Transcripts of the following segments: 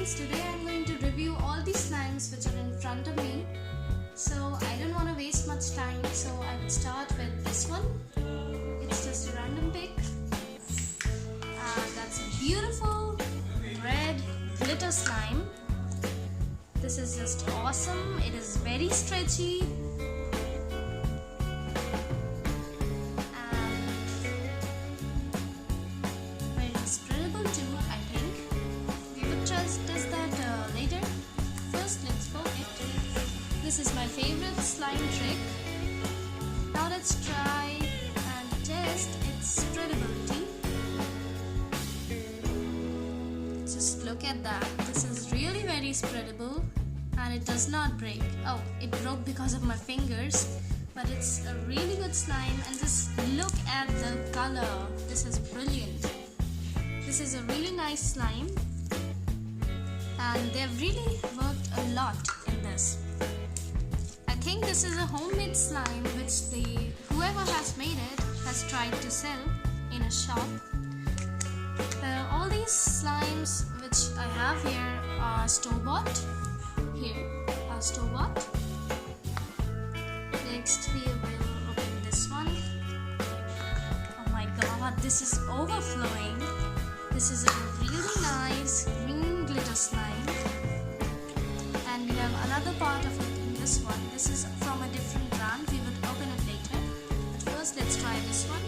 friends, today I'm going to review all these slimes which are in front of me. So I don't want to waste much time, so I will start with this one. It's just a random pick. That's a beautiful red glitter slime. This is just awesome. It is very stretchy. This is my favorite slime trick. Now let's try and test its spreadability. Just look at that. This is really very spreadable and it does not break. Oh, it broke because of my fingers, but it's a really good slime. And just look at the color. This is brilliant. This is a really nice slime and they've really worked a lot in this. I think this is a homemade slime which whoever has made it has tried to sell in a shop. All these slimes which I have here are store-bought. Here are store-bought. Next we will open this one. Oh my god, this is overflowing. This is a really nice green glitter slime. And we have another part of it in this one. This is from a different brand. We would open it later. But first let's try this one.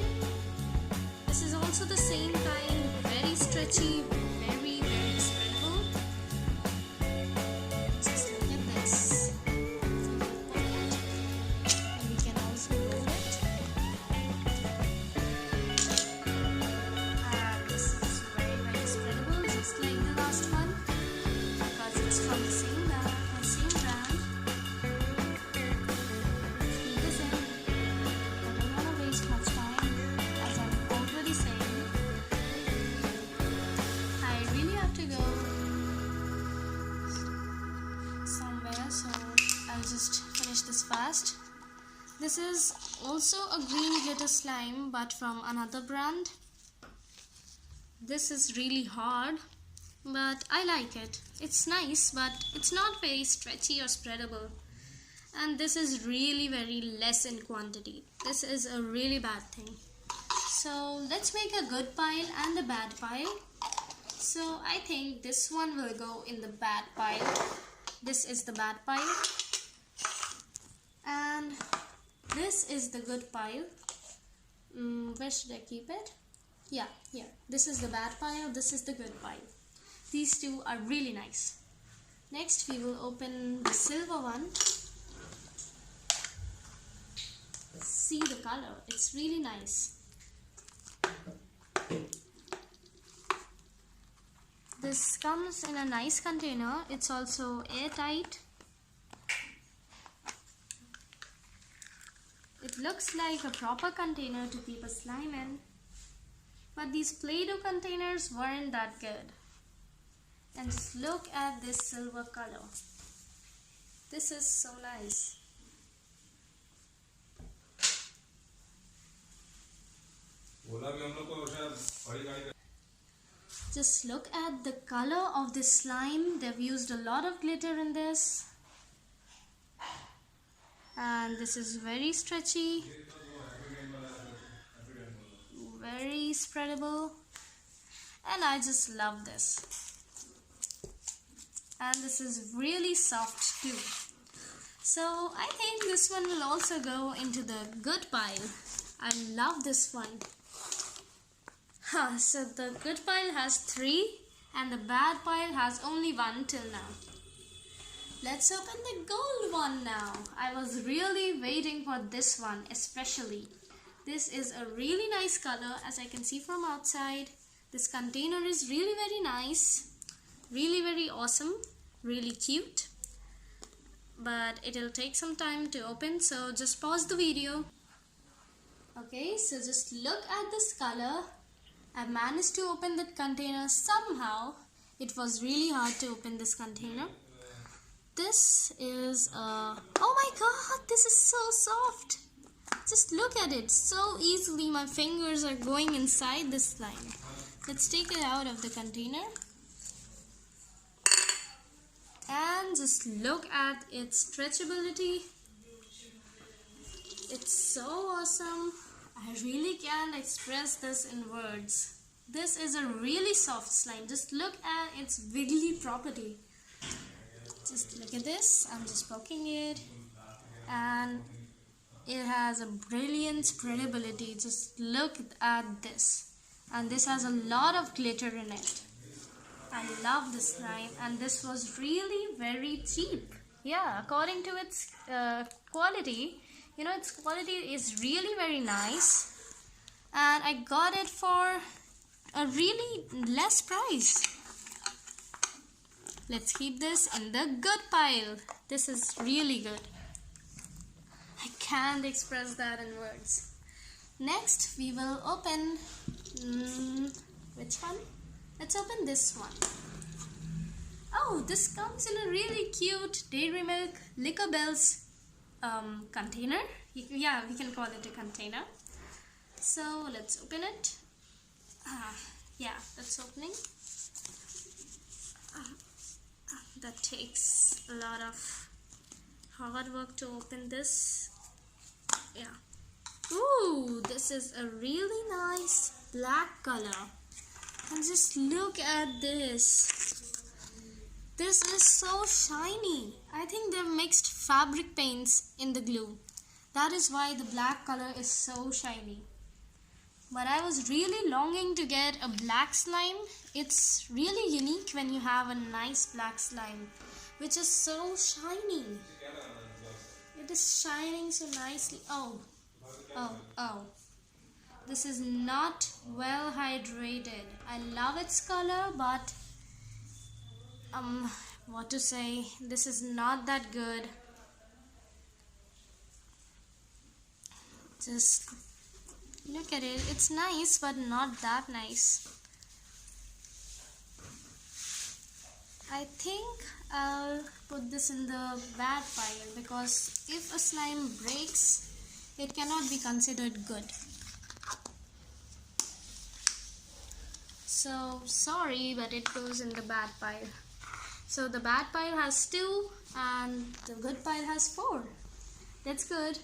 This is also the same kind, very stretchy, very spreadable. Just look at this. And we can also roll it. And this is very spreadable, just like the last one, because it's from the same brand. So I'll just finish this fast. This is also a green glitter slime but from another brand. This is really hard but I like it. It's nice but it's not very stretchy or spreadable. And this is really very less in quantity. This is a really bad thing. So let's make a good pile and a bad pile. So I think this one will go in the bad pile. This is the bad pile and this is the good pile. Where should I keep it? Yeah, here. This is the bad pile, this is the good pile. These two are really nice. Next we will open the silver one. See the color, it's really nice. This comes in a nice container. It's also airtight. It looks like a proper container to keep a slime in. But these Play-Doh containers weren't that good. And just look at this silver color. This is so nice. Just look at the color of this slime. They've used a lot of glitter in this. And this is very stretchy. Very spreadable. And I just love this. And this is really soft too. So I think this one will also go into the good pile. I love this one. So the good pile has 3 and the bad pile has only 1 till now. Let's open the gold one now. I was really waiting for this one especially. This is a really nice color as I can see from outside. This container is really very nice. Really very awesome. Really cute. But it'll take some time to open, so just pause the video. Okay, so just look at this color. I managed to open that container somehow. It was really hard to open this container. This is oh my god, this is so soft. Just look at it. So easily my fingers are going inside this slime. Let's take it out of the container. And just look at its stretchability. It's so awesome. I really can't express this in words. This is a really soft slime. Just look at its wiggly property. Just look at this. I'm just poking it. And it has a brilliant spreadability. Just look at this. And this has a lot of glitter in it. I love this slime, and this was really very cheap. Yeah, according to its quality, its quality is really very nice, and I got it for a really less price. Let's keep this in the good pile. This is really good. I can't express that in words. Next, we will open which one? Let's open this one. Oh, this comes in a really cute Dairy Milk Liquor Bells container. Yeah, we can call it a container. So let's open it. Yeah, that's opening. That takes a lot of hard work to open this. Yeah. Ooh, this is a really nice black color. And just look at this. This is so shiny. I think they've mixed fabric paints in the glue. That is why the black color is so shiny. But I was really longing to get a black slime. It's really unique when you have a nice black slime, which is so shiny. It is shining so nicely. Oh. This is not well hydrated. I love its color, but what to say, this is not that good. Just look at it. It's nice, but not that nice. I think I'll put this in the bad pile, because if a slime breaks, it cannot be considered good. So sorry, but it goes in the bad pile. So the bad pile has 2 and the good pile has 4. That's good.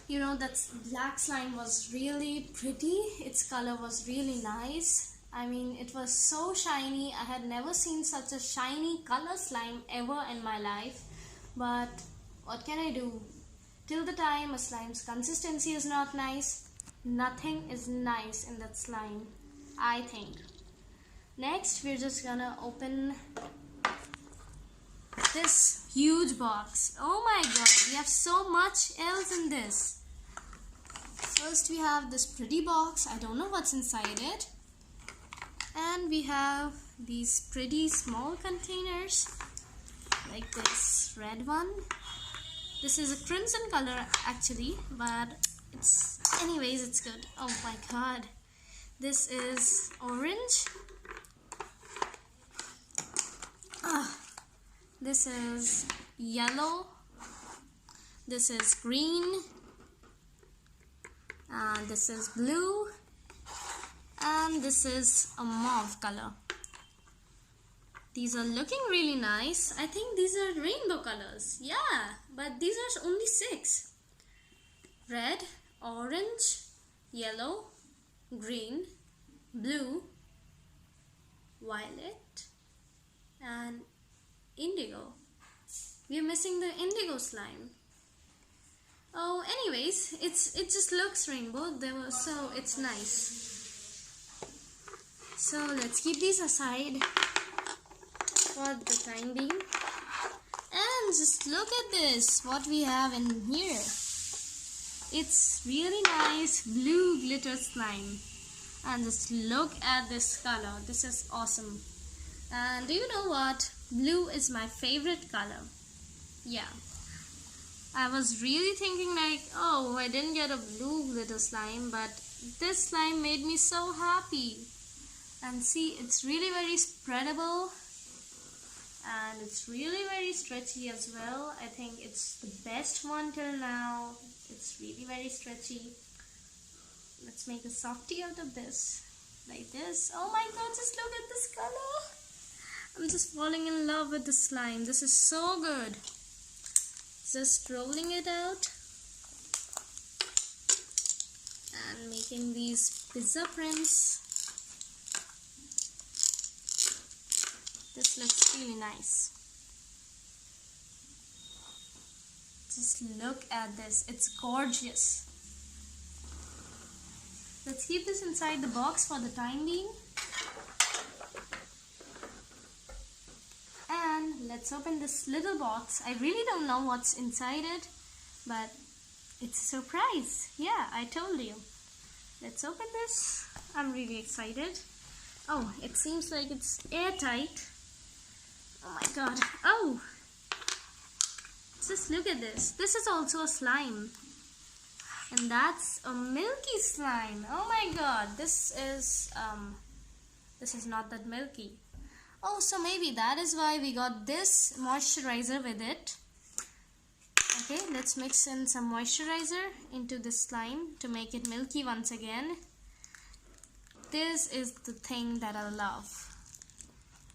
That black slime was really pretty. Its color was really nice. I mean, it was so shiny. I had never seen such a shiny color slime ever in my life. But what can I do? Till the time a slime's consistency is not nice, nothing is nice in that slime, I think. Next, we're just gonna open this huge box. Oh my god, we have so much else in this. First, we have this pretty box. I don't know what's inside it. And we have these pretty small containers, like this red one. This is a crimson color actually, but anyways, it's good. Oh my god. This is orange. This is yellow. This is green. And this is blue. And this is a mauve color. These are looking really nice. I think these are rainbow colors. Yeah, but these are only 6. Red, orange, yellow, green, blue, violet, and indigo. We are missing the indigo slime. Oh, anyways, it just looks rainbow, so it's nice. So let's keep these aside for the time being. And just look at this, what we have in here. It's really nice blue glitter slime. And just look at this color. This is awesome. And do you know what? Blue is my favorite color. Yeah. I was really thinking like, oh, I didn't get a blue glitter slime, but this slime made me so happy. And see, it's really very spreadable. And it's really very stretchy as well. I think it's the best one till now. It's really very stretchy. Let's make a softie out of this. Like this. Oh my god, just look at this color. I'm I'm just falling in love with the slime. This is so good. Just rolling it out and making these pizza prints. This looks really nice. Just look at this. It's gorgeous. Let's keep this inside the box for the time being. And let's open this little box. I really don't know what's inside it, but it's a surprise. Yeah, I told you. Let's open this. I'm really excited. Oh, it seems like it's airtight. Oh my god. Oh! Just look at this. This is also a slime. And that's a milky slime. Oh my god. This is not that milky. Oh, so maybe that is why we got this moisturizer with it. Okay, let's mix in some moisturizer into this slime to make it milky once again. This is the thing that I love.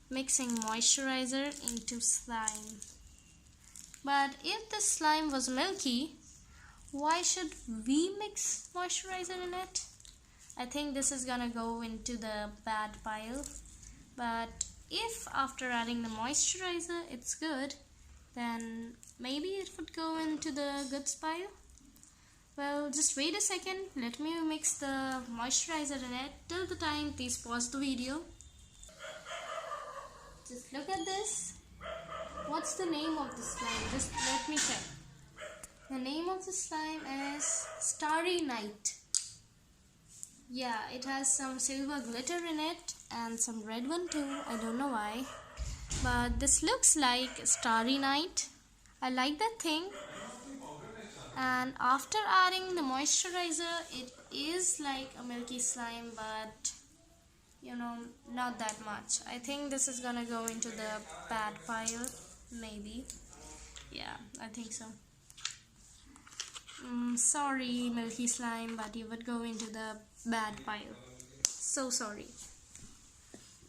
Mixing moisturizer into slime. But if the slime was milky, why should we mix moisturizer in it? I think this is gonna go into the bad pile. But if after adding the moisturizer it's good, then maybe it would go into the goods pile. Well, just wait a second. Let me mix the moisturizer in it. Till the time, please pause the video. Just look at this. What's the name of the slime? Just let me check. The name of the slime is Starry Night. Yeah, it has some silver glitter in it and some red one too. I don't know why. But this looks like Starry Night. I like that thing. And after adding the moisturizer, it is like a milky slime, but you know, not that much. I think this is gonna go into the bad pile. Maybe. Yeah, I think so. Sorry, milky slime, but you would go into the bad pile. So sorry.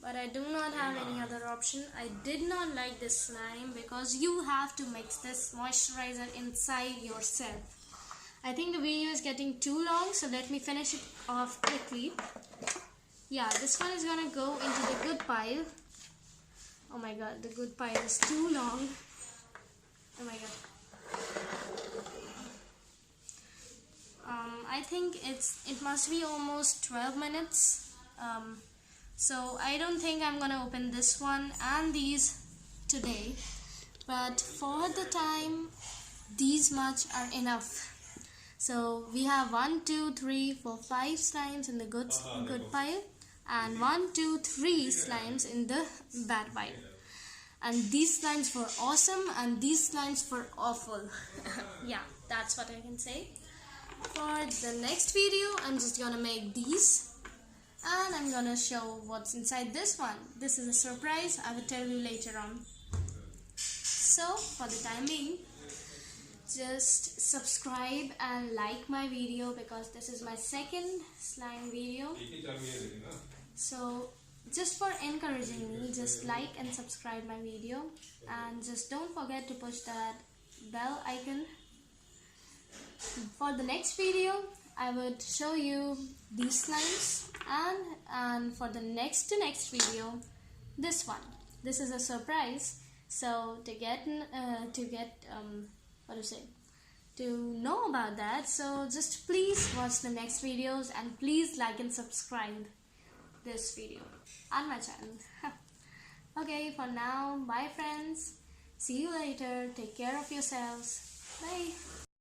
But I do not have any other option. I did not like this slime because you have to mix this moisturizer inside yourself. I think the video is getting too long, so let me finish it off quickly. Yeah, this one is gonna go into the good pile. Oh my god, the good pile is too long. Oh my god. I think it must be almost 12 minutes. So I don't think I'm gonna open this one and these today, but for the time, these much are enough. So we have 1, 2, 3, 4, 5 slimes in the good pile, and 1, 2, 3 slimes in the bad pile. And these slimes were awesome and these slimes were awful. Yeah, that's what I can say. For the next video, I'm just gonna make these and I'm gonna show what's inside this one. This is a surprise. I will tell you later on. So for the time being, just subscribe and like my video because this is my second slime video. So just for encouraging me, just like and subscribe my video, and just don't forget to push that bell icon. For the next video, I would show you these slimes, and for the next video, this one. This is a surprise. So to know about that, so just please watch the next videos and please like and subscribe this video on my channel. Okay, for now, bye friends. See you later. Take care of yourselves. Bye.